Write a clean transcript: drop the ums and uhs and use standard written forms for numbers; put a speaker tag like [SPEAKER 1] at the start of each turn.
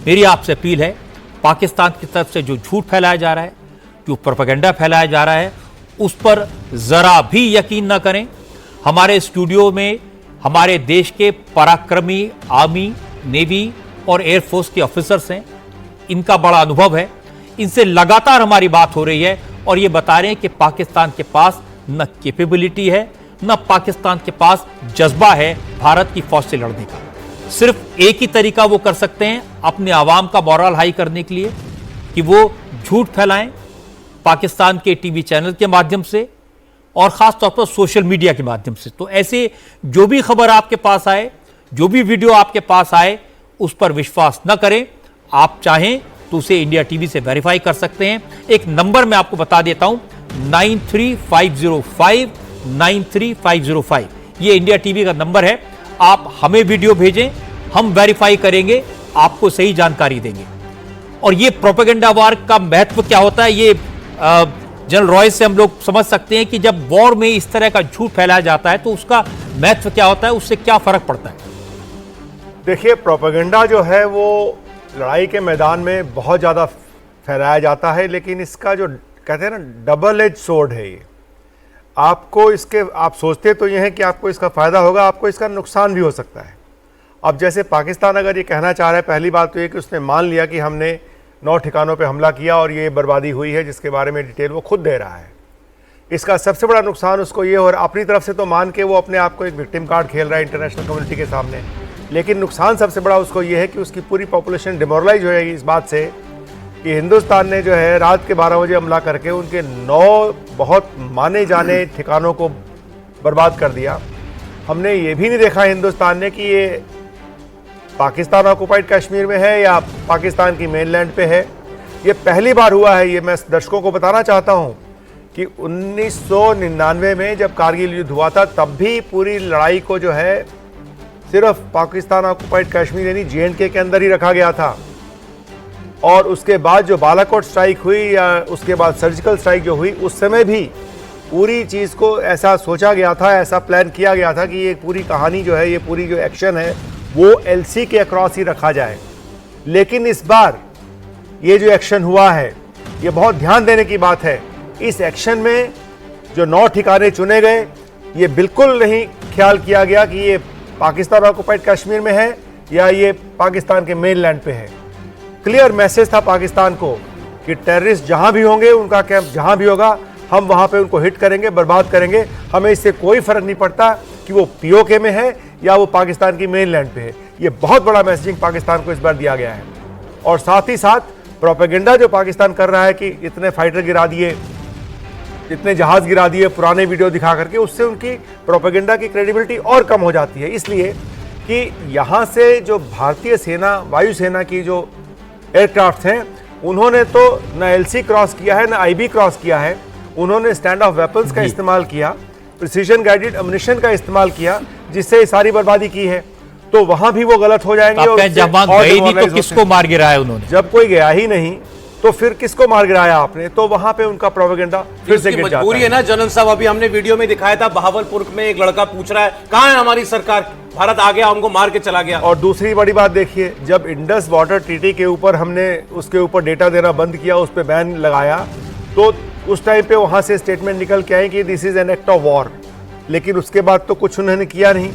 [SPEAKER 1] मेरी आपसे अपील है, पाकिस्तान की तरफ से जो झूठ फैलाया जा रहा है, जो प्रोपेगेंडा फैलाया जा रहा है, उस पर जरा भी यकीन न करें। हमारे स्टूडियो में हमारे देश के पराक्रमी आर्मी, नेवी और एयरफोर्स के ऑफिसर्स हैं, इनका बड़ा अनुभव है, इनसे लगातार हमारी बात हो रही है और ये बता रहे हैं कि पाकिस्तान के पास न कैपेबिलिटी है, न पाकिस्तान के पास जज्बा है भारत की फौज से लड़ने का। सिर्फ एक ही तरीका वो कर सकते हैं अपने आवाम का मोरल हाई करने के लिए कि वो झूठ फैलाएं पाकिस्तान के टीवी चैनल के माध्यम से और खास तौर पर सोशल मीडिया के माध्यम से। तो ऐसे जो भी खबर आपके पास आए, जो भी वीडियो आपके पास आए, उस पर विश्वास न करें। आप चाहें तो उसे इंडिया टीवी से वेरीफाई कर सकते हैं। एक नंबर मैं आपको बता देता हूं, 9350593505। ये इंडिया टीवी का नंबर है। आप हमें वीडियो भेजें, हम वेरीफाई करेंगे, आपको सही जानकारी देंगे। और ये प्रोपेगेंडा वार का महत्व क्या होता है, ये जनरल रॉय से हम लोग समझ सकते हैं कि जब वॉर में इस तरह का झूठ फैलाया जाता है तो उसका महत्व क्या होता है, उससे क्या फर्क पड़ता है।
[SPEAKER 2] देखिए, प्रोपेगेंडा जो है वो लड़ाई के मैदान में बहुत ज़्यादा फैलाया जाता है, लेकिन इसका जो कहते हैं ना डबल एज सोर्ड है ये। आपको इसके, आप सोचते तो ये हैं कि आपको इसका फ़ायदा होगा, आपको इसका नुकसान भी हो सकता है। अब जैसे पाकिस्तान अगर ये कहना चाह रहा है, पहली बात तो ये कि उसने मान लिया कि हमने 9 ठिकानों पे हमला किया और ये बर्बादी हुई है, जिसके बारे में डिटेल वो खुद दे रहा है। इसका सबसे बड़ा नुकसान उसको ये हो रहा है, अपनी तरफ से तो मान के वो अपने आप को एक विक्टिम कार्ड खेल रहा है इंटरनेशनल कम्युनिटी के सामने, लेकिन नुकसान सबसे बड़ा उसको ये है कि उसकी पूरी पॉपुलेशन डिमोरलाइज हो जाएगी इस बात से कि हिंदुस्तान ने जो है रात के 12 बजे हमला करके उनके 9 बहुत माने जाने ठिकानों को बर्बाद कर दिया। हमने ये भी नहीं देखा हिंदुस्तान ने कि ये पाकिस्तान ऑक्युपाइड कश्मीर में है या पाकिस्तान की मेनलैंड पे है। ये पहली बार हुआ है। ये मैं दर्शकों को बताना चाहता हूँ कि 1999 में जब कारगिल युद्ध हुआ था, तब भी पूरी लड़ाई को जो है सिर्फ पाकिस्तान ऑक्युपाइड कश्मीर यानी JNK के अंदर ही रखा गया था। और उसके बाद जो बालाकोट स्ट्राइक हुई या उसके बाद सर्जिकल स्ट्राइक जो हुई, उस समय भी पूरी चीज़ को ऐसा सोचा गया था, ऐसा प्लान किया गया था कि ये पूरी कहानी जो है, ये पूरी जो एक्शन है वो LC के अक्रॉस ही रखा जाए। लेकिन इस बार ये जो एक्शन हुआ है, ये बहुत ध्यान देने की बात है। इस एक्शन में जो 9 ठिकाने चुने गए, ये बिल्कुल नहीं ख्याल किया गया कि ये पाकिस्तान ऑक्युपाइड कश्मीर में है या ये पाकिस्तान के मेनलैंड पे है। क्लियर मैसेज था पाकिस्तान को कि टेररिस्ट जहां भी होंगे, उनका कैंप जहां भी होगा, हम वहां पे उनको हिट करेंगे, बर्बाद करेंगे। हमें इससे कोई फर्क नहीं पड़ता कि वो POK में है या वो पाकिस्तान की मेनलैंड पे है। ये बहुत बड़ा मैसेजिंग पाकिस्तान को इस बार दिया गया है। और साथ ही साथ प्रोपेगेंडा जो पाकिस्तान कर रहा है कि इतने फाइटर गिरा दिए, इतने जहाज गिरा दिए पुराने वीडियो दिखा करके, उससे उनकी प्रोपेगेंडा की क्रेडिबिलिटी और कम हो जाती है। इसलिए कि यहाँ से जो भारतीय सेना, वायुसेना की जो एयरक्राफ्ट हैं, उन्होंने तो न LC क्रॉस किया है, न IB क्रॉस किया है। उन्होंने स्टैंड ऑफ वेपन्स का इस्तेमाल किया, प्रिसीजन गाइडेड अम्युनिशन का इस्तेमाल किया, जिससे सारी बर्बादी की है। तो वहां भी वो गलत हो जाएंगे।
[SPEAKER 1] और जब गए नहीं तो किसको मार गिराया उन्होंने?
[SPEAKER 2] जब कोई गया ही नहीं तो फिर किसको मार गिराया आपने? तो वहां पे उनका प्रोपेगेंडा फिर से गिर जाता है।
[SPEAKER 3] मजबूरी है ना जनरल साहब। अभी हमने वीडियो में दिखाया था, बहावलपुर में एक लड़का पूछ रहा है कहां है हमारी सरकार, भारत आ गया, हमको मार के चला गया।
[SPEAKER 2] और दूसरी बड़ी बात देखिए, जब इंडस वाटर ट्रीटी के ऊपर हमने उसके ऊपर डेटा देना बंद किया, उस पर बैन लगाया, तो उस टाइम पे वहां से स्टेटमेंट निकल के आए कि this is an act of war. लेकिन उसके बाद तो कुछ उन्होंने किया नहीं।